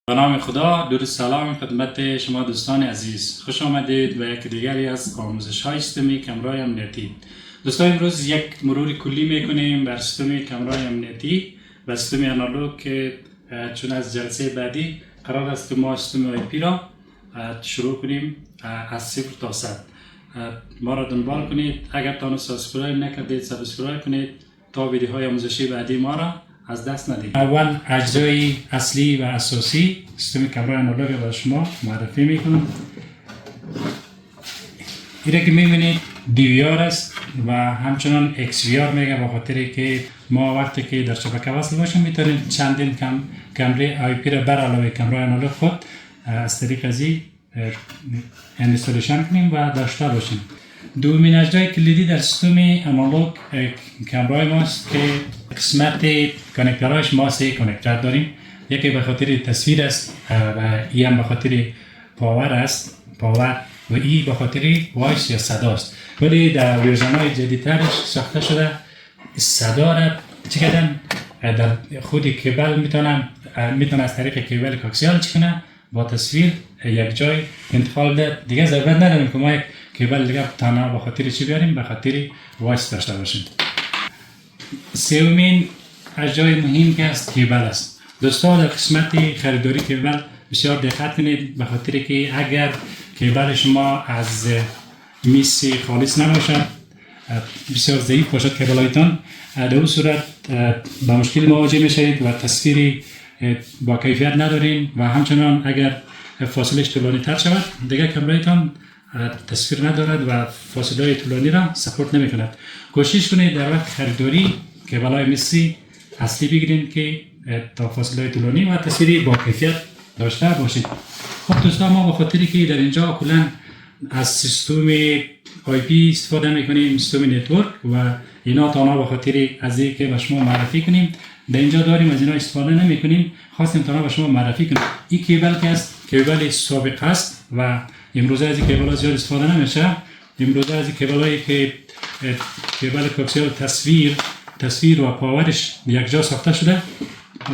به نام خدا، درود سلام خدمت شما دوستان عزیز. خوش آمدید به یک دیگری از آموزش های سیستم کامرای امنیتی. دوستان امروز یک مرور کلی میکنیم بر سیستم کامرای امنیتی و سیستم آنالوگ که چون از جلسه بعدی قرار است ما سیستم آی پی را شروع کنیم از 0 تا 100. ما را دنبال کنید. اگر تا سابسکرایب نکردید سابسکرایب کنید تا ویدیوهای آموزشی بعدی ما را از دست ندید. اول اجزای اصلی و اساسی سیستم کامرای آنالوگ را شما معرفی میکنم. اینه که میبینید DVR است و همچنان XVR میگه، به خاطری که ما وقتی که در شبکه وصل باشیم میتونیم چندین کامره آی پی را بر علاوه کامرای آنالوگ خود از طریق ازی انستالیشن کنیم و داشته باشیم. دومین اجزای کلیدی در سیستم آنالوگ کامرای ماست که قسمت کانکتورهاش ما 3 کانکتور داریم. یکی به خاطر تصویر است و ای هم به خاطر پاور است، پاور، و ای به خاطر وایس یا صدا است. ولی در ورژن های جدیدترش ساخته شده صدا را چی کردن در خود کیبل میتونه از طریق کیبل کوکسیال چی کنه با تصویر یک جای انتقال ده. دیگه ضرورت نداریم که ما یک کیبل دیگه تنها به خاطر چی بیاریم، به خاطر وایس داشته باشیم. سومین اجزای مهم که است کیبل است. دوستان در قسمت خریداری کیبل بسیار دقت کنید، به خاطر که اگر کیبل شما از میس خالص نباشد، بسیار ضعیف باشد کیبلایتان، در اون صورت با مشکل مواجه میشید و تصویری با کیفیت ندارین و همچنان اگر فاصلش طولانی تر شود دیگه کامرایتان تصویر ندارد و فاصله طولانی را سپورت نمی کند. کوشش کنید در وقت خریداری کیبلای میسی اصلی بگیرید که تا فاصله طولانی و تصویری با کیفیت داشته باشید. خب دوستان، ما به خاطری که در اینجا کلا از سیستم آی پی استفاده میکنیم، سیستم نتورک و اینا تانا به خاطر از اینکه به شما معرفی کنیم در اینجا داریم، از اینا استفاده نمیکنیم، خواستیم تانا به شما معرفی کنیم. این کیبل که است کیبل سابق است و امروزه از این کیبل زیاد استفاده نمیشه. امروزه از این کیبلایی که کیبل کوکسیال تصویر و پاورش یک جا ساخته شده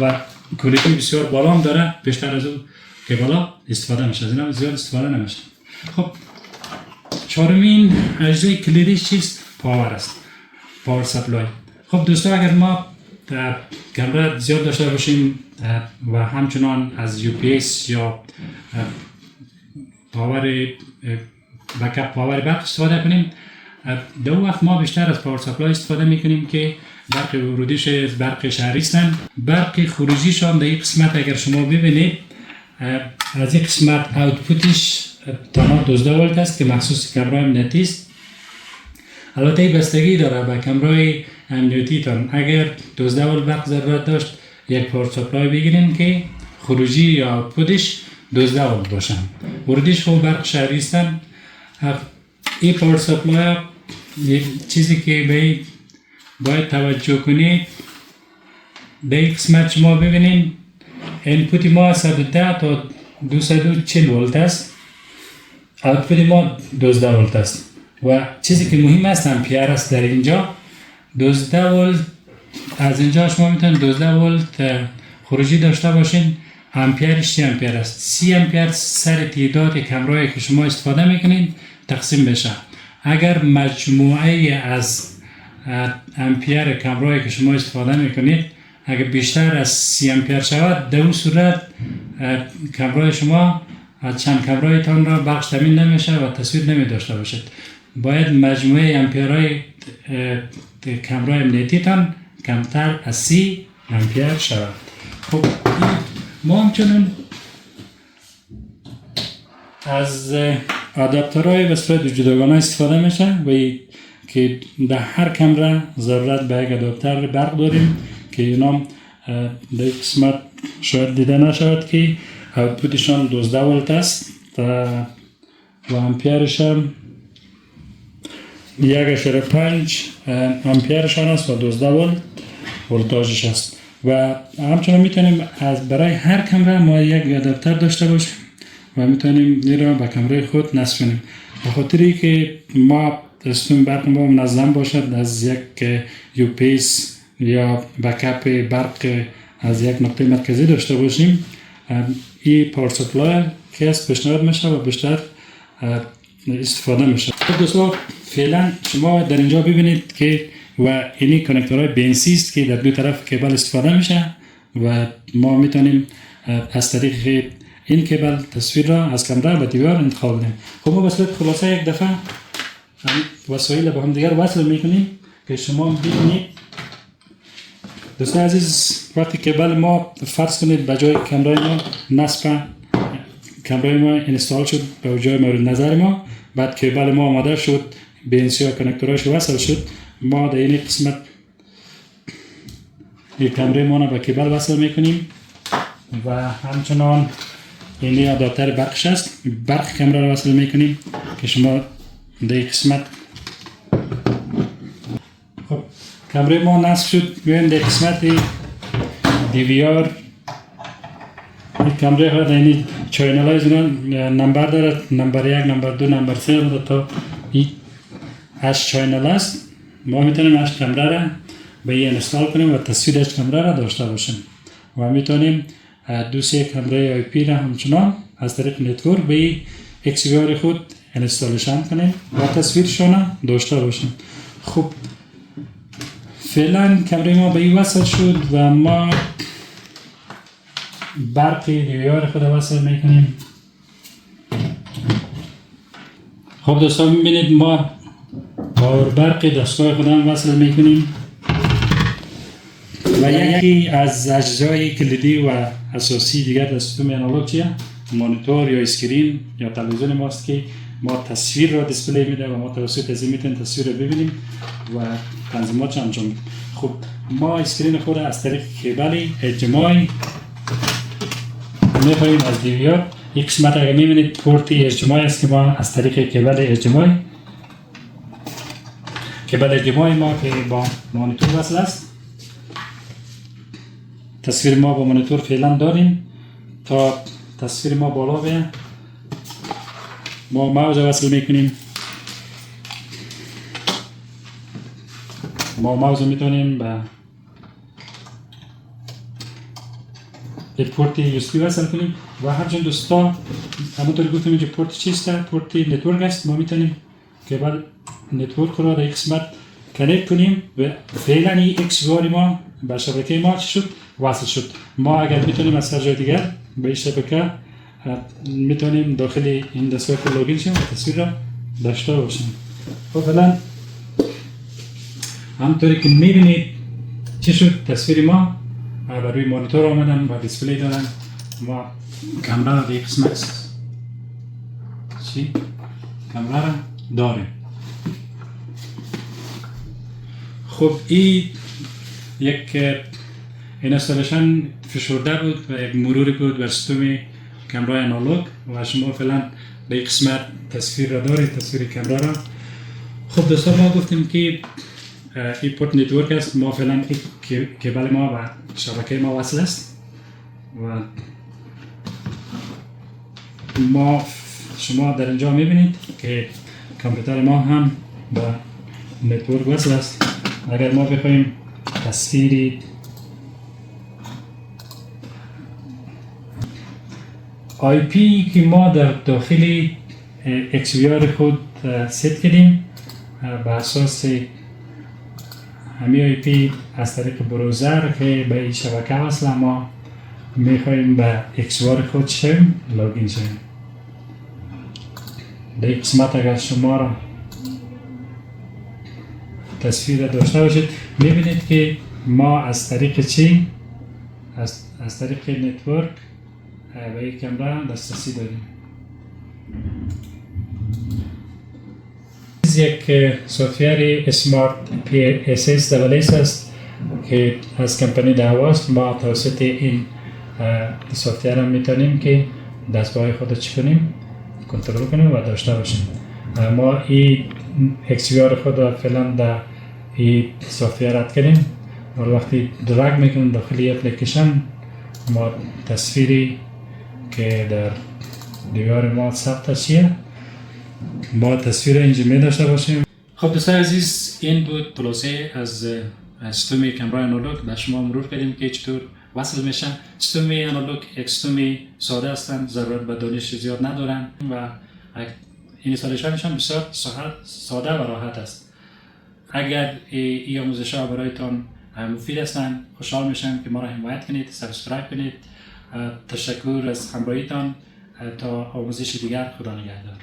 و کوالیتی بسیار بالا هم داره، بیشتر از اون کیبلا استفاده میشه، از اینا زیاد استفاده نمیشه. خب چهارمین اجزای کلیدی چیست؟ پاور است، پاور سپلای. خب دوستان، اگر ما کامرا زیاد داشته باشیم و همچنان از UPS یا پاور بکاپ پاور برق استفاده کنیم، در وقت ما بیشتر از پاور سپلای استفاده میکنیم که برق ورودیش برق شهری هستند. برق خروجیشان در این قسمت اگر شما ببینید از این قسمت اوتپوتش تمام 12 ولت است که مخصوص کامرای امنیتی است. البته بستگی داره به کامرای امنیتی تان. اگر 12 ولت برق ضرورت داشت یک پاور سپلای بگیرین که خروجی یا اوتپوتش 12 ولت باشن. ورودیش خوب برق شهری هستند. این پاور سپلای چیزی که باید توجه کنید در این قسمت شما ببینید اینپوت ما 110 تا 240 ولت است، اوتپوت ما 12 ولت است و چیزی که مهم است امپیر است. در اینجا 12 ولت، از اینجا شما میتونید 12 ولت خروجی داشته باشین. امپیرش 3 امپیر است. 3 امپیر سر تعداد کامرایی که شما استفاده میکنید تقسیم بشه. اگر مجموعه از امپیر کامرایی که شما استفاده میکنید اگر بیشتر از 30 امپیر شود، در اون صورت کامرای شما چند کامرایتان را بخش تامین نمیشه و تصویر نمی داشته باشد. باید مجموعه امپیرهای کامرای امنیتیتان کمتر از 30 امپیر شود. خب ما همچنین از آداپترهای به صورت جداگانه استفاده میشه و که در هر کامرا ضرورت به یک آداپتر برق داریم که اینا در قسمت شاید دیده نشود که اوتپوتشان 12 ولت است و امپیرش هم 1.5 امپیرشان است و 12 ولتاژش است. و همچنان میتونیم برای هر کامرا ما یک آداپتر داشته باشیم و میتونیم این را به کامرای خود نصب کنیم. به خاطری که ما سیستم برق ما منظم باشد، از یک UPS یا بکاپ برق از یک نقطه مرکزی داشته باشیم، این پاور سپلای که از پیشنهاد میشه و بیشتر استفاده میشه. دوستان فعلا شما در اینجا ببینید که و اینی کانکتورهای بنسی است که در دو طرف کیبل استفاده میشه و ما میتونیم از طریق این کیبل تصویر را از کامera به دیوار انتخاب کنیم. خب ما بس خلاصه یک دفعه وسایل با هم دیگر وصل میکنیم که شما ببینید. دوستان عزیز وقتی کیبل ما فرض کنید به جای کامرای ما نصب کامرای ما اینستال شد به جای مورد نظر ما، بعد کیبل ما آماده شد بنسی و کانکتورش وصل شد، ما در این قسمت این کامرای ما را به کیبل وصل میکنیم و همچنان این آداپتر برقش است، برق کامرا را وصل میکنیم که شما در این قسمت خب کامرای ما نصب شد. بیایم در قسمت DVR این کامرای ها در این چینل های نمبر دارد، نمبر 1 نمبر 2 نمبر 3 تا این 8 چینل است. ما میتونیم 8 کامرا را به این اینستال کنیم و تصویر 8 کامرا را داشته باشیم و میتونیم 2-3 کامرای آی پی را همچنان از طریق نتورک به این XVR خود اینستالیشن کنیم و تصویرشان داشته باشیم. خب فعلا کامرای ما به این وصل شد و ما برق دیوار خود وصل میکنیم. خب دوستان میبینید ما پاور برق دستگاه خود هم وصل میکنیم و یکی از اجزای کلیدی و اساسی دیگر در سیستم آنالوگ چیه؟ مانیتور یا اسکرین یا تلویزیون ماست که ما تصویر را دیسپلی میده و ما توسط از این میتونیم تصویر رو ببینیم و تنظیمات انجام میدیم. خب ما اسکرین خود از طریق کیبل HDMI میخواهیم از دیوار یک قسمت اگر میبینید پورت HDMI است که ما از طریق کیبل HDMI ما که با مانیتور وصل است. تصویر ما با مانیتور فعلا داریم تا تصویر ما بالا بیه ما ماوس وصل میکنیم. ما ماوس میتونیم به یک پورت USB وصل کنیم و همچنین دوستا همونطور گفتم اینجا پورت چیست؟ پورت نتورک است. ما میتونیم کیبل نتورک را در یک قسمت کنکت کنیم و فعلا این XVR ما به شبکه ما چی شد؟ وصل شد. ما اگر میتونیم از هر جای دیگر به این شبکه میتونیم داخل این دستگاه لاگین شیم و تصویر را داشته باشیم. خب فعلا همونطوری که میبینید چی شد؟ تصویر ما بر روی مانیتور آمدن و دیسپلی دارن. ما کامرا را یک قسمت کامرا را داریم. خب این یک اینستالیشن فشرده بود و یک مروری بود بر سیستم کامرای آنالوگ و شما فعلا به یک قسمت تصویر را دارید، تصویر کامرا را. خب دوستان ما گفتیم که این پورت نتورک است. ما فعلا کیبل ما و شبکه ما وصل است و شما در اینجا میبینید که کامپیوتر ما هم با نتورک وصل است. اگر ما بخوایم تصویری آی پی که ما در داخل XVR خود ست کردیم به اساس همین آی پی از طریق بروزر که به این شبکه وصل ما میخوایم به XVR خود شیم لاگین شیم. در این قسمت اگر شما را تصویر داشته باشید میبینید که ما از طریق چی؟ از طریق نتورک به این کامرا دسترسی داریم. یک سوفتویر اسمارت PSS است که از کمپانی دعواست. ما توسط این سوفتویر هم میتونیم که دستگاه خود چی کنیم؟ کنترل کنیم و داشته باشیم. ما این XVR خود فعلا در این سوفتویر رد کردیم و وقتی درگ میکنیم داخل اپلیکیشن ما تصویری که در دیوار ما ثبت چیه ما تصویر اینجا می داشته باشیم. خب دوستان عزیز این بود خلاصه از سیستم کامرای آنالوگ به شما مرور کردیم که چطور وصل میشن. سیستم آنالوگ یک سیستم ساده هستند، ضرورت به دانش زیاد ندارن و اینستالیشنشان بسیار ساده و راحت است. اگر این آموزش ها برایتان مفید هستند خوشحال میشم که ما را حمایت کنید، سابسکرایب کنید. تشکر از همراهیتان. تا آموزش دیگر، خدا نگهدار.